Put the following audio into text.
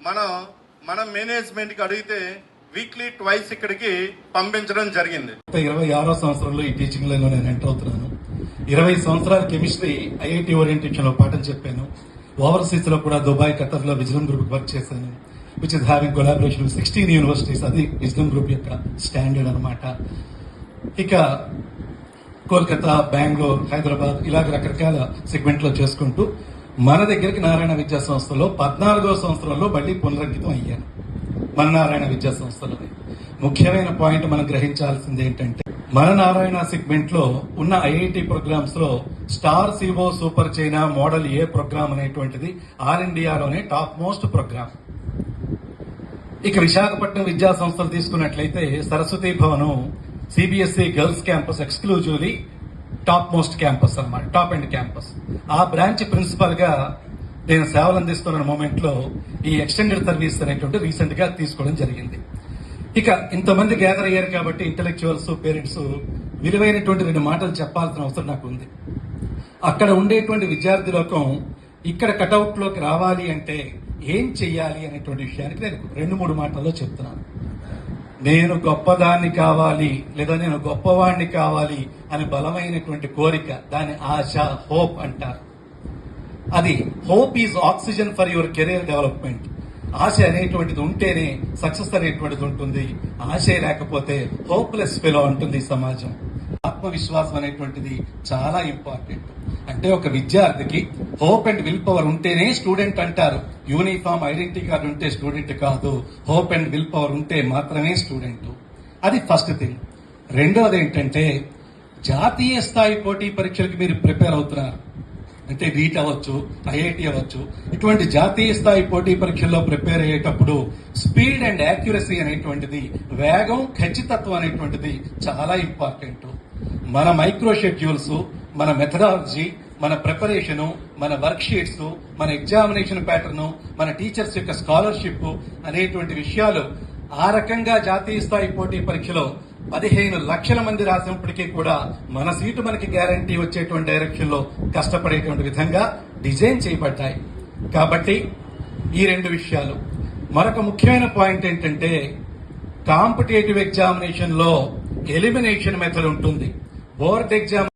మన మేనేజ్మెంట్ కి అడిగితే వీక్లీ ట్వైస్ ఇక్కడికి పంపించడం జరిగింది. 26వ సంవత్సరంలో ఈ టీచింగ్ లైన్ లో నేను ఎంటర్ అవుతున్నాను. 20 సంవత్సరాల కెమిస్ట్రీ ఐఐటి ఓరియంటేషన్ లో పాఠం చెప్పాను. ఓవర్సీస్ లో కూడా దుబాయ్, ఖతర్ లో విజ్డమ్ గ్రూప్ వర్క్ చేశాను, which is having collaboration 16 universities. అది విజ్డమ్ గ్రూప్ యొక్క స్టాండర్డ్ అనమాట. ఇక కోల్కతా, బెంగళూరు, హైదరాబాద్ ఇలాగ రకరకాల సెగ్మెంట్ లో చేసుకుంటూ మన దగ్గరికి నారాయణ విద్యా సంస్థలో 14వ సంవత్సరంలో మళ్ళీ పునరంకితం అయ్యాను. మన నారాయణ విద్యా సంస్థలో ముఖ్యమైన పాయింట్ మనం గ్రహించాల్సింది ఏంటంటే, మన నారాయణ సెగ్మెంట్ లో ఉన్న ఐఐటి ప్రోగ్రామ్స్ లో స్టార్ సివో సూపర్ చైనా మోడల్ ఏ ప్రోగ్రామ్ అనేటువంటిది ఆల్ ఇండియాలోనే టాప్ మోస్ట్ ప్రోగ్రామ్. ఇక విశాఖపట్నం విద్యా సంస్థలు తీసుకున్నట్లయితే Saraswathi Bhavanam CBSE girls campus exclusively top most campus అన్నమాట, టాప్ అండ్ క్యాంపస్. ఆ బ్రాంచ్ ప్రిన్సిపల్ గా నేను సేవలు అందిస్తున్న మూమెంట్ లో ఈ ఎక్స్టెండెడ్ సర్వీస్ అనేటువంటి రీసెంట్ గా తీసుకోవడం జరిగింది. ఇక ఇంతమంది గ్యాదర్ అయ్యారు కాబట్టి ఇంటెలెక్చువల్స్, పేరెంట్స్ విలువైనటువంటి 2 మాటలు చెప్పాల్సిన అవసరం నాకు ఉంది. అక్కడ ఉండేటువంటి విద్యార్థి లోకం ఇక్కడ కటౌట్ లోకి రావాలి అంటే ఏం చెయ్యాలి అనేటువంటి విషయానికి నేను 2-3 మాటల్లో చెప్తున్నాను. నేను గొప్పదాన్ని కావాలి లేదా నేను గొప్పవాణ్ణి కావాలి అని బలమైనటువంటి కోరిక, దాని ఆశ, హోప్ అంటారు. అది hope is oxygen for your career development. ఆశ అనేటువంటిది ఉంటేనే సక్సెస్ అనేటువంటిది ఉంటుంది. ఆశ లేకపోతే హోప్లెస్ ఫెలో ఉంటుంది సమాజం. ఆత్మవిశ్వాసం అనేటువంటిది చాలా ఇంపార్టెంట్. అంటే ఒక విద్యార్థికి హోప్ అండ్ విల్ పవర్ ఉంటేనే స్టూడెంట్ అంటారు. యూనిఫామ్ ఐడెంటిటీ కార్డు ఉంటే స్టూడెంట్ కాదు, హోప్ అండ్ విల్ పవర్ ఉంటే మాత్రమే స్టూడెంట్. అది ఫస్ట్ థింగ్. రెండవది ఏంటంటే, జాతీయ స్థాయి పోటీ పరీక్షలకు మీరు ప్రిపేర్ అవుతున్నారు అంటే నీట్ అవ్వచ్చు, ఐఐటి అవ్వచ్చు, ఇటువంటి జాతీయ స్థాయి పోటీ పరీక్షల్లో ప్రిపేర్ అయ్యేటప్పుడు స్పీడ్ అండ్ యాక్యురసీ అనేటువంటిది, వేగం, ఖచ్చితత్వం అనేటువంటిది చాలా ఇంపార్టెంట్. మన మైక్రో షెడ్యూల్స్, మన మెథడాలజీ, మన ప్రిపరేషన్, మన వర్క్ షీట్స్, మన ఎగ్జామినేషన్ ప్యాటర్న్, మన టీచర్స్ యొక్క స్కాలర్షిప్ అనేటువంటి విషయాలు ఆ రకంగా జాతీయ స్థాయి పోటీ పరీక్షలో 15 లక్షల మంది రాసినప్పటికీ కూడా మన సీటు మనకి గ్యారంటీ వచ్చేటువంటి డైరెక్షన్ లో కష్టపడేటువంటి విధంగా డిజైన్ చేయబడ్డాయి. కాబట్టి ఈ 2 విషయాలు. మరొక ముఖ్యమైన పాయింట్ ఏంటంటే, కాంపిటేటివ్ ఎగ్జామినేషన్ లో ఎలిమినేషన్ మెథడ్ ఉంటుంది. Board exam